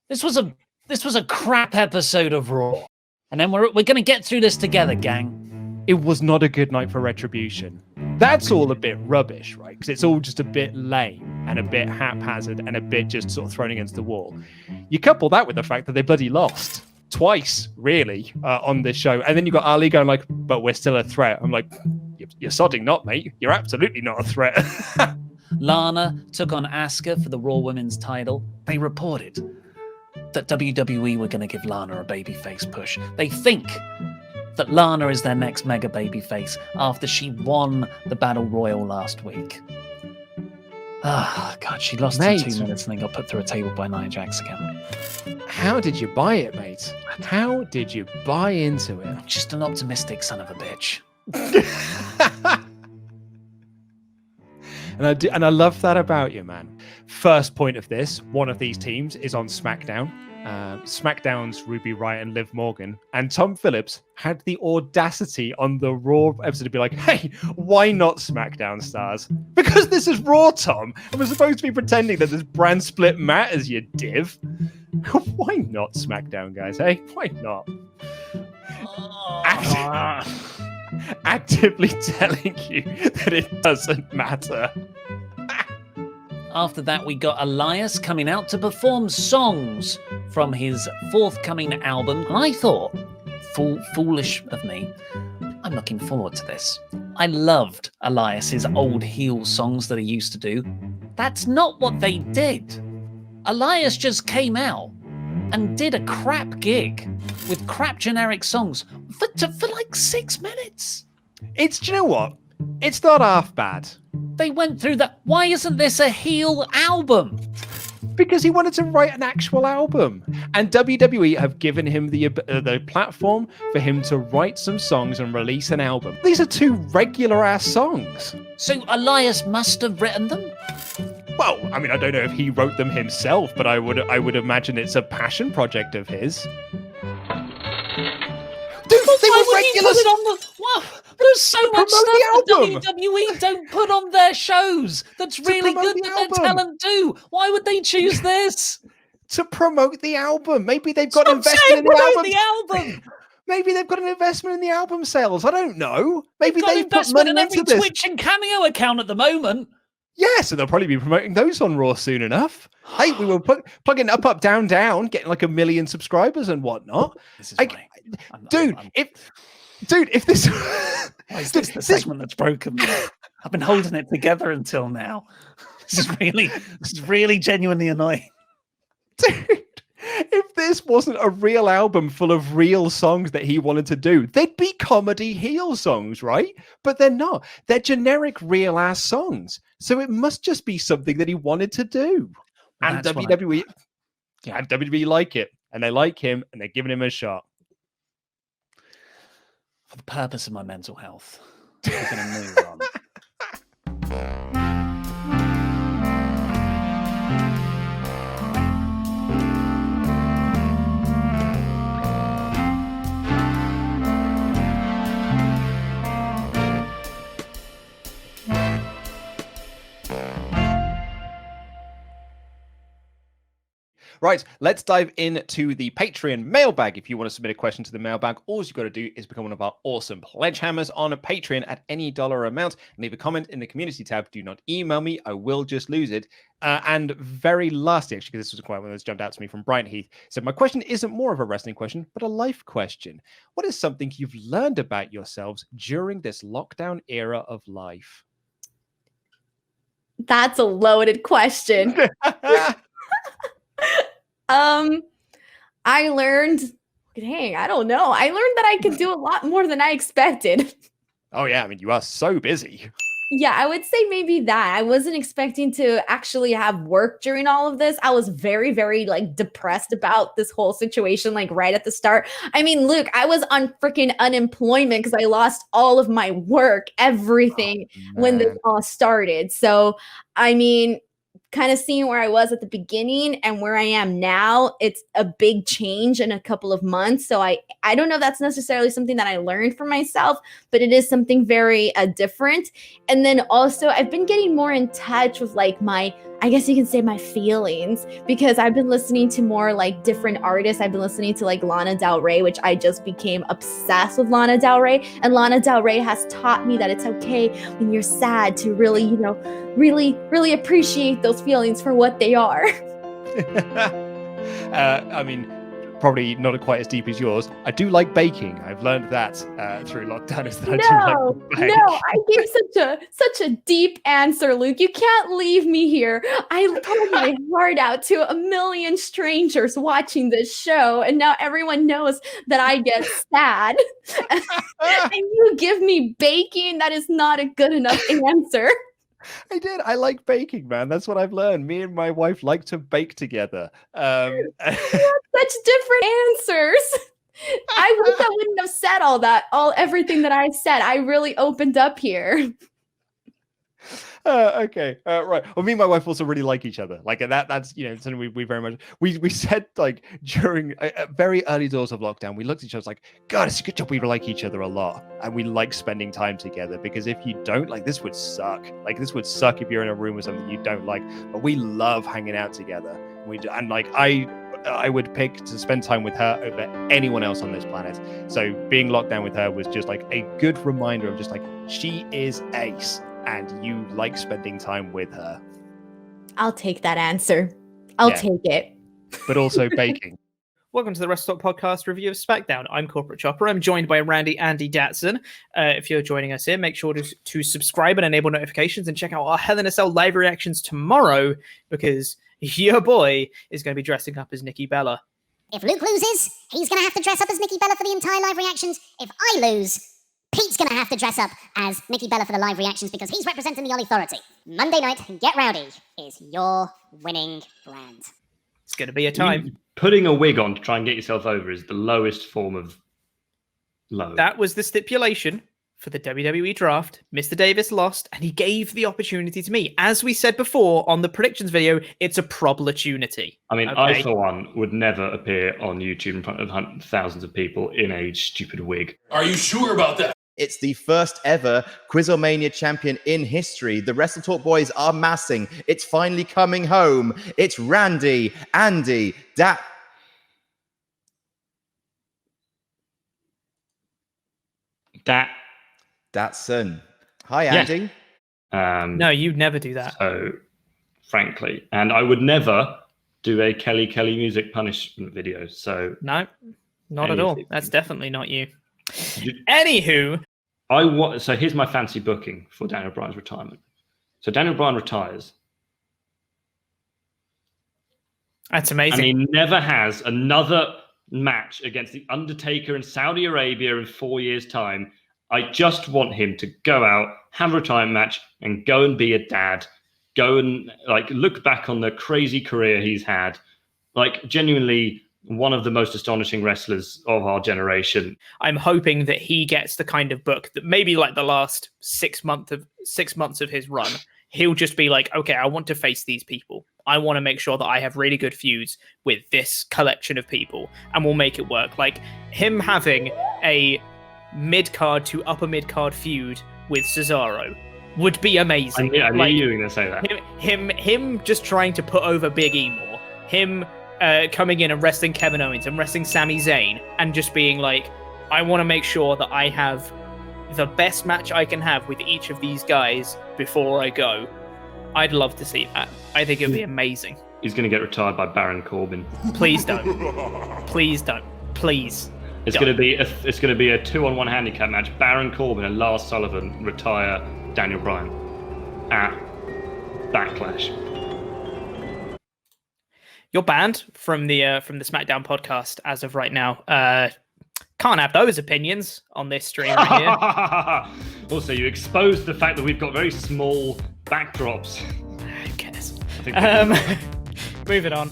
This was a crap episode of Raw. And then we're going to get through this together, gang. It was not a good night for Retribution. That's all a bit rubbish, right? Because it's all just a bit lame and a bit haphazard and a bit just sort of thrown against the wall. You couple that with the fact that they bloody lost twice, really, on this show. And then you got Ali going like, but we're still a threat. I'm like, you're sodding not, mate. You're absolutely not a threat. Lana took on Asuka for the Raw Women's title. They reported that WWE were going to give Lana a babyface push. They think that Lana is their next mega babyface after she won the Battle Royal last week. Ah, God, she lost in 2 minutes and then got put through a table by Nia Jax again. How did you buy it, mate? How did you buy into it? Just an optimistic son of a bitch. And I love that about you, man. First point of this, one of these teams is on SmackDown. SmackDown's Ruby Riott and Liv Morgan. And Tom Phillips had the audacity on the Raw episode to be like, hey, why not SmackDown stars? Because this is Raw, Tom. And we're supposed to be pretending that this brand split matters, you div. Why not SmackDown, guys? Hey, why not? Actively telling you that it doesn't matter. After that, we got Elias coming out to perform songs from his forthcoming album. And I thought, foolish of me, I'm looking forward to this. I loved Elias's old heel songs that he used to do. That's not what they did. Elias just came out and did a crap gig with crap generic songs for like 6 minutes. Do you know what? It's not half bad. They went through that. Why isn't this a heel album? Because he wanted to write an actual album. And WWE have given him the platform for him to write some songs and release an album. These are 2 regular-ass songs. So Elias must have written them? Well, I mean, I don't know if he wrote them himself, but I would imagine it's a passion project of his. Dude, they were regular. Wow, there's so much stuff that WWE don't put on their shows that's really good that their talent do. Why would they choose this? To promote the album. Maybe they've got investment in the album. Maybe they've got an investment in the album sales. I don't know. Maybe they've put money in every Twitch and Cameo account at the moment. Yeah, so they'll probably be promoting those on Raw soon enough. Hey, we were plugging up, down, getting like 1 million subscribers and whatnot. This is if this why is this the segment that's broken? I've been holding it together until now. This is really genuinely annoying. Dude, if this wasn't a real album full of real songs that he wanted to do, they'd be comedy heel songs, right? But they're not. They're generic real ass songs. So it must just be something that he wanted to do. And WWE and WWE like it. And they like him and they're giving him a shot. For the purpose of my mental health, we're going to move on. Right, let's dive into the Patreon mailbag. If you want to submit a question to the mailbag, all you've got to do is become one of our awesome pledge hammers on a Patreon at any dollar amount. And leave a comment in the community tab. Do not email me. I will just lose it. And very lastly, actually, because this was quite one that's jumped out to me from Brian Heath. So my question isn't more of a wrestling question, but a life question. What is something you've learned about yourselves during this lockdown era of life? That's a loaded question. I learned, I don't know. I learned that I could do a lot more than I expected. Oh yeah, I mean, you are so busy. Yeah, I would say maybe that. I wasn't expecting to actually have work during all of this. I was very, very depressed about this whole situation, right at the start. I mean, look, I was on freaking unemployment because I lost all of my work, everything when this all started. So, I mean, kind of seeing where I was at the beginning and where I am now, it's a big change in a couple of months. So I don't know if that's necessarily something that I learned for myself, but it is something very different. And then also I've been getting more in touch with like I guess you can say my feelings, because I've been listening to more like different artists. I've been listening to like Lana Del Rey, which I just became obsessed with Lana Del Rey. And Lana Del Rey has taught me that it's okay when you're sad to really, really appreciate those feelings for what they are. I mean, probably not quite as deep as yours. I do like baking. I've learned that through lockdown. Is that I do like to bake. No, I gave such a deep answer, Luke. You can't leave me here. I poured my heart out to a million strangers watching this show, and now everyone knows that I get sad. And you give me baking? That is not a good enough answer. I did. I like baking, man. That's what I've learned. Me and my wife like to bake together. Such different answers. I wish I wouldn't have said everything that I said. I really opened up here. Okay. Right. Well, me and my wife also really like each other. Like that's something we very much we said like during very early doors of lockdown. We looked at each other like, God, it's a good job we like each other a lot, and we like spending time together, because if you don't, like, this would suck. Like, this would suck if you're in a room with something you don't like. But we love hanging out together. I would pick to spend time with her over anyone else on this planet. So being locked down with her was just like a good reminder of just like, she is ace. And you like spending time with her. I'll take that answer. I'll take it. But also baking. Welcome to the WrestleTalk Podcast review of SmackDown. I'm Corporate Chopper. I'm joined by Andy Datson. If you're joining us here, make sure to subscribe and enable notifications, and check out our Hell in a Cell live reactions tomorrow, because your boy is going to be dressing up as Nikki Bella. If Luke loses, he's going to have to dress up as Nikki Bella for the entire live reactions. If I lose, Pete's going to have to dress up as Nikki Bella for the live reactions, because he's representing the Oli Authority. Monday night, Get Rowdy is your winning brand. It's going to be a time. Putting a wig on to try and get yourself over is the lowest form of low. That was the stipulation for the WWE draft. Mr. Davis lost, and he gave the opportunity to me. As we said before on the predictions video, it's a problatunity. I mean, I, for one, would never appear on YouTube in front of thousands of people in a stupid wig. Are you sure about that? It's the first ever Quizlemania champion in history. The WrestleTalk boys are massing. It's finally coming home. It's Andy Datson. Hi, Andy. No, you'd never do that. So, frankly, and I would never do a Kelly music punishment video. So no, not at all. That's definitely not you. Anywho, so here's my fancy booking for Daniel Bryan's retirement. So Daniel Bryan retires. That's amazing. And he never has another match against The Undertaker in Saudi Arabia in 4 years' time. I just want him to go out, have a retirement match, and go and be a dad. Go and look back on the crazy career he's had. Genuinely one of the most astonishing wrestlers of our generation. I'm hoping that he gets the kind of book that maybe the last 6 months of his run, he'll just be like, okay, I want to face these people. I want to make sure that I have really good feuds with this collection of people, and we'll make it work. Like him having a mid-card to upper mid-card feud with Cesaro would be amazing. I knew you were going to say that. Him just trying to put over Big E more. Him coming in and wrestling Kevin Owens and wrestling Sami Zayn, and just being like, I want to make sure that I have the best match I can have with each of these guys before I go. I'd love to see that. I think it'd be amazing. He's going to get retired by Baron Corbin. Please don't. Please don't. Please. It's going to be a 2-on-1 handicap match. Baron Corbin and Lars Sullivan retire Daniel Bryan at Backlash. You're banned from the SmackDown podcast as of right now. Can't have those opinions on this stream right here. Also, you exposed the fact that we've got very small backdrops. Who cares? Moving on.